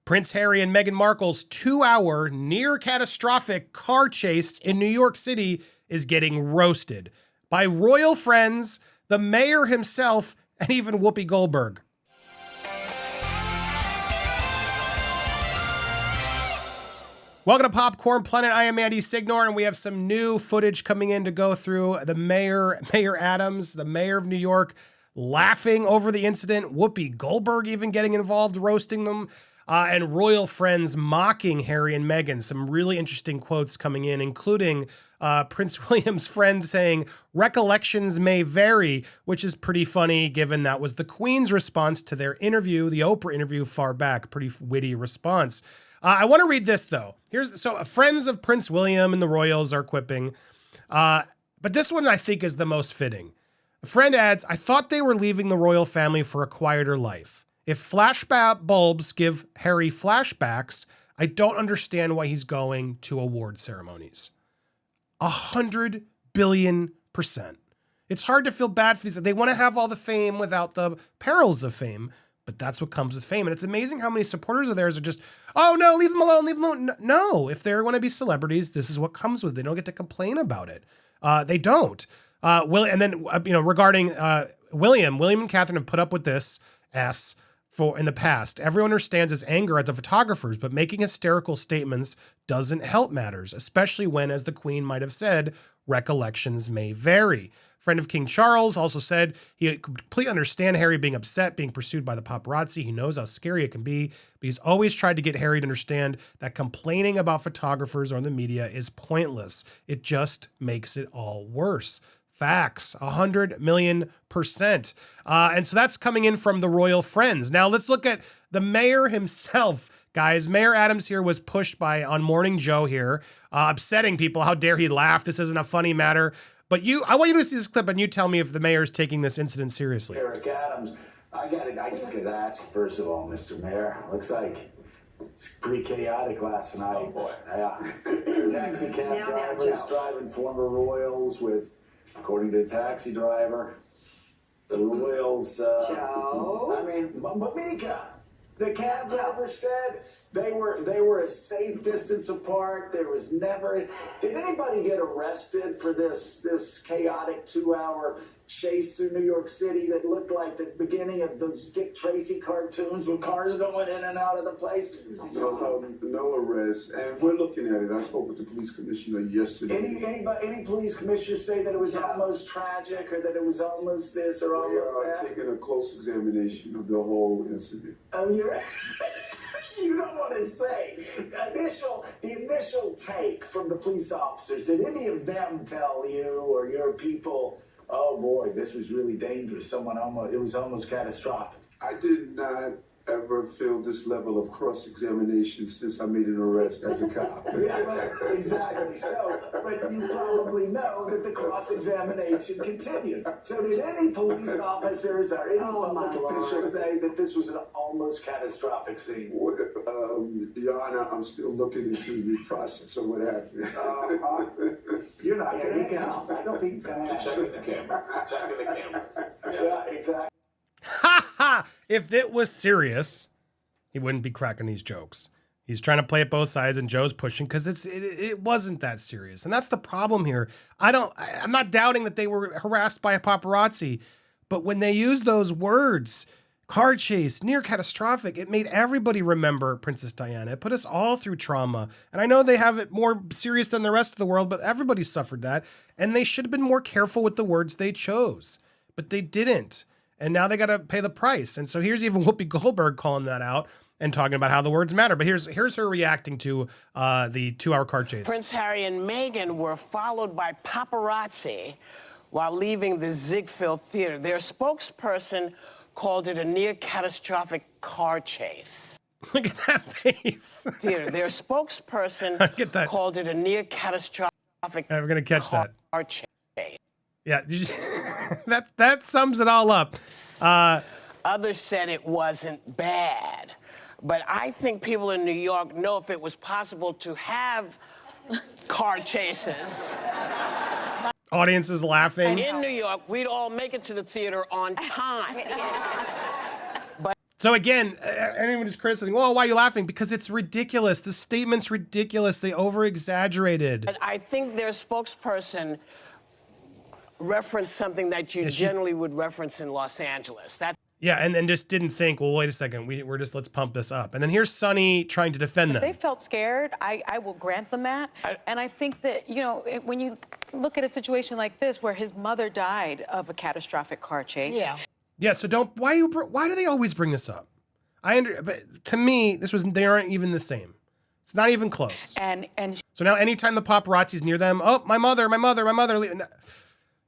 Prince Harry and Meghan Markle's 2-hour near catastrophic car chase in New York City is getting roasted by royal friends, the mayor himself, and even Whoopi Goldberg. Welcome to Popcorn Planet. I am Andy Signore, and we have some new footage coming in to go through. The Mayor Adams, the mayor of New York, laughing over the incident. Whoopi Goldberg even getting involved, roasting them. And royal friends mocking Harry and Meghan. Some really interesting quotes coming in, including Prince William's friend saying, "Recollections may vary," which is pretty funny given that was the Queen's response to their interview, the Oprah interview far back. Pretty witty response. I want to read this, though. Friends of Prince William and the royals are quipping. But this one I think is the most fitting. A friend adds, "I thought they were leaving the royal family for a quieter life. If flashback bulbs give Harry flashbacks, I don't understand why he's going to award ceremonies." 100 billion%. It's hard to feel bad for these. They want to have all the fame without the perils of fame, but that's what comes with fame. And it's amazing how many supporters of theirs are just, "Oh no, leave them alone, leave them alone." No, if they want to be celebrities, this is what comes with it. They don't get to complain about it. They don't. Regarding William and Catherine have put up with this in the past. Everyone understands his anger at the photographers, but making hysterical statements doesn't help matters, especially when, as the Queen might have said, recollections may vary. Friend of King Charles also said he completely understand Harry being upset, being pursued by the paparazzi. He knows how scary it can be, but he's always tried to get Harry to understand that complaining about photographers or the media is pointless. It just makes it all worse. Facts, 100 million%. And so that's coming in from the royal friends. Now let's look at the mayor himself, guys. Mayor Adams here was pushed on Morning Joe here, upsetting people. How dare he laugh? This isn't a funny matter. But I want you to see this clip and you tell me if the mayor is taking this incident seriously. Eric Adams, I just gotta ask you, first of all, Mr. Mayor, looks like it's pretty chaotic last night. Oh boy. Yeah. Taxi cab drivers driving former royals with, according to the taxi driver, the royals, Joe? I mean, Mika, the cab driver said they were a safe distance apart. There was never, did anybody get arrested for this chaotic 2-hour chase through New York City that looked like the beginning of those Dick Tracy cartoons with cars going in and out of the place? No arrests, and we're looking at it. I spoke with the police commissioner yesterday. Any police commissioners say that it was almost tragic, or that it was almost this or almost that? We are taking a close examination of the whole incident. Oh, you're... You don't want to say. The initial take from the police officers, did any of them tell you or your people, "Oh boy, this was really dangerous. It was almost catastrophic"? I did not ever feel this level of cross-examination since I made an arrest as a cop. Yeah, right, exactly. So, but you probably know that the cross-examination continued. So did any police officers or any public officials say that this was an almost catastrophic scene? Your Honor, I'm still looking into the process of what happened. You're not going to go. I don't think he's going to. Checking the cameras. Yeah, exactly. Ha ha! If it was serious, he wouldn't be cracking these jokes. He's trying to play it both sides, and Joe's pushing because it wasn't that serious, and that's the problem here. I'm not doubting that they were harassed by a paparazzi, but when they use those words, car chase, near catastrophic, it made everybody remember Princess Diana. It put us all through trauma, and I know they have it more serious than the rest of the world, but everybody suffered that, and they should have been more careful with the words they chose, but they didn't. And now they got to pay the price. And so here's even Whoopi Goldberg calling that out and talking about how the words matter. But here's her reacting to the 2-hour car chase. Prince Harry and Meghan were followed by paparazzi while leaving the Ziegfeld Theater. Their spokesperson called it a near catastrophic car chase. Look at that face. Their spokesperson called it a near catastrophic we're going to catch that. Car chase. Yeah, that sums it all up. Others said it wasn't bad. But I think people in New York know if it was possible to have car chases. Audience is laughing. In New York, we'd all make it to the theater on time. So again, anyone who's criticizing, well, why are you laughing? Because it's ridiculous. The statement's ridiculous. They over-exaggerated. But I think their spokesperson referenced something that you generally would reference in Los Angeles. Yeah, and just didn't think, well, wait a second, we're just, let's pump this up. And then here's Sonny trying to defend them. If they felt scared, I will grant them that. And I think that, you know, when you look at a situation like this where his mother died of a catastrophic car chase. Yeah. Yeah, so why do they always bring this up? But to me, they aren't even the same. It's not even close. And so now anytime the paparazzi's near them, oh, my mother.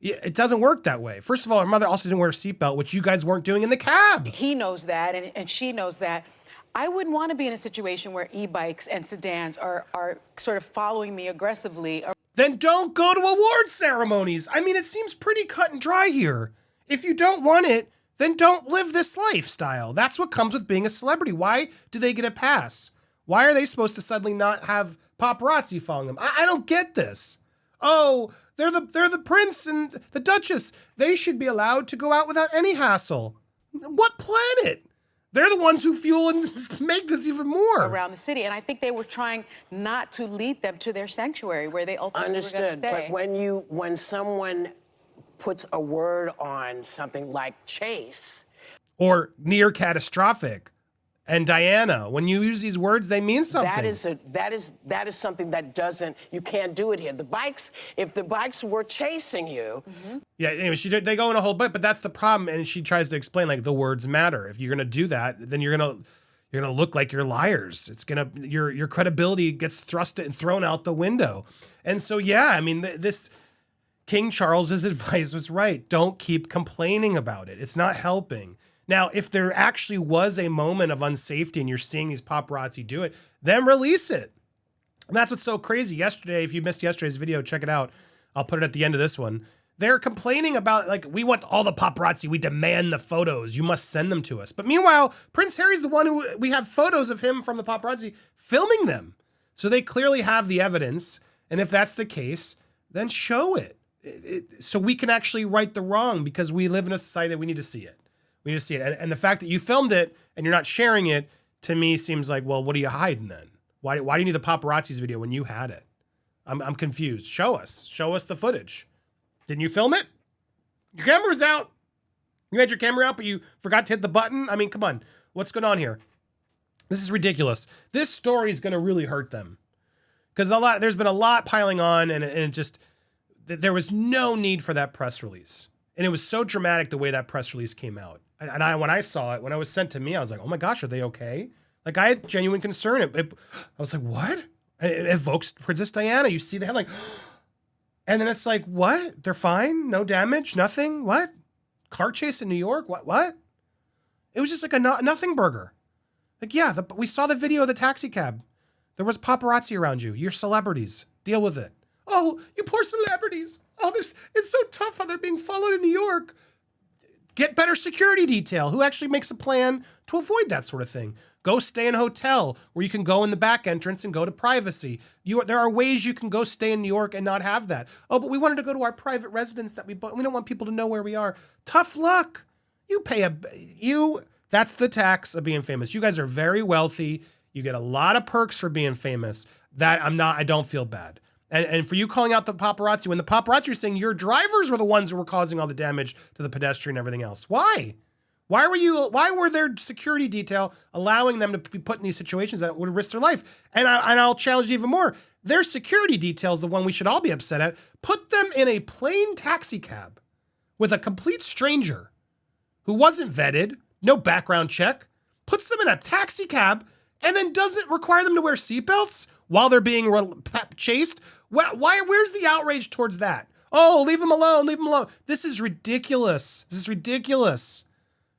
Yeah, it doesn't work that way. First of all, her mother also didn't wear a seatbelt, which you guys weren't doing in the cab. he knows that, and she knows that. I wouldn't want to be in a situation where e-bikes and sedans are sort of following me aggressively. Then don't go to award ceremonies. I mean, it seems pretty cut and dry here. If you don't want it, then don't live this lifestyle. That's what comes with being a celebrity. Why do they get a pass? Why are they supposed to suddenly not have paparazzi following them? I don't get this. Oh, they're the prince and the duchess. They should be allowed to go out without any hassle. What planet? They're the ones who fuel and make this even more. Around the city. And I think they were trying not to lead them to their sanctuary where they ultimately were going to stay. But when someone puts a word on something like chase. Or near catastrophic. And Diana, when you use these words, they mean something. That is something that you can't do it here. If the bikes were chasing you. Mm-hmm. Yeah, anyway, they go in a whole bit, but that's the problem. And she tries to explain, like, the words matter. If you're gonna do that, then you're gonna look like you're liars. Your credibility gets thrust and thrown out the window. And so, yeah, I mean, this King Charles's advice was right. Don't keep complaining about it. It's not helping. Now, if there actually was a moment of unsafety and you're seeing these paparazzi do it, then release it. And that's what's so crazy. Yesterday, if you missed yesterday's video, check it out. I'll put it at the end of this one. They're complaining about, like, we want all the paparazzi. We demand the photos. You must send them to us. But meanwhile, Prince Harry's the one who, we have photos of him from the paparazzi filming them. So they clearly have the evidence. And if that's the case, then show it. So we can actually right the wrong, because we live in a society that we need to see it. We need to see it. And the fact that you filmed it and you're not sharing it, to me, seems like, well, what are you hiding then? Why do you need the paparazzi's video when you had it? I'm confused. Show us the footage. Didn't you film it? Your camera's out. You had your camera out, but you forgot to hit the button. I mean, come on. What's going on here? This is ridiculous. This story is going to really hurt them, because there's been a lot piling on, and it just, there was no need for that press release. And it was so dramatic the way that press release came out. And when I saw it, when it was sent to me, I was like, oh my gosh, are they okay? Like, I had genuine concern. I was like, what? It evokes Princess Diana. You see the headline. And then it's like, what? They're fine? No damage? Nothing? What? Car chase in New York? What? It was just like a nothing burger. Like, yeah, we saw the video of the taxi cab. There was paparazzi around you. You're celebrities. Deal with it. Oh, you poor celebrities. Oh, it's so tough how they're being followed in New York. Get better security detail. Who actually makes a plan to avoid that sort of thing? Go stay in a hotel where you can go in the back entrance and go to privacy. There are ways you can go stay in New York and not have that. Oh, but we wanted to go to our private residence that we bought. We don't want people to know where we are. Tough luck. That's the tax of being famous. You guys are very wealthy. You get a lot of perks for being famous. I don't feel bad. And for you calling out the paparazzi, when the paparazzi are saying your drivers were the ones who were causing all the damage to the pedestrian and everything else. Why? Why were their security detail allowing them to be put in these situations that would risk their life? And I'll challenge you even more. Their security detail is the one we should all be upset at. Put them in a plain taxi cab with a complete stranger who wasn't vetted, no background check, puts them in a taxi cab, and then doesn't require them to wear seatbelts while they're being chased. Why? Where's the outrage towards that? Oh, leave them alone. Leave them alone. This is ridiculous.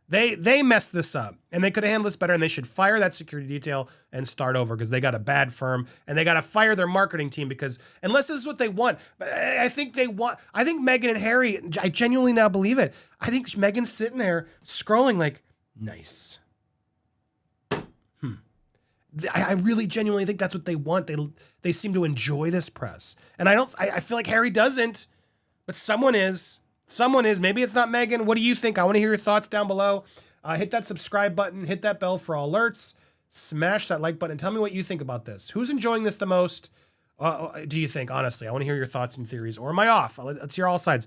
They messed this up, and they could have handled this better, and they should fire that security detail and start over, because they got a bad firm, and they got to fire their marketing team, because unless this is what they want, I think Meghan and Harry, I genuinely now believe it. I think Meghan's sitting there scrolling like, nice. I really genuinely think that's what they want. They seem to enjoy this press. And I feel like Harry doesn't, but someone is. Maybe it's not Meghan. What do you think? I want to hear your thoughts down below. Hit that subscribe button, hit that bell for all alerts, smash that like button, and tell me what you think about this. Who's enjoying this the most? Do you think, honestly? I want to hear your thoughts and theories. Or am I off? Let's hear all sides.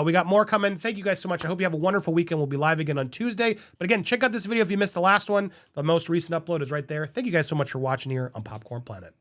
We got more coming. Thank you guys so much. I hope you have a wonderful weekend. We'll be live again on Tuesday. But again, check out this video if you missed the last one. The most recent upload is right there. Thank you guys so much for watching here on Popcorn Planet.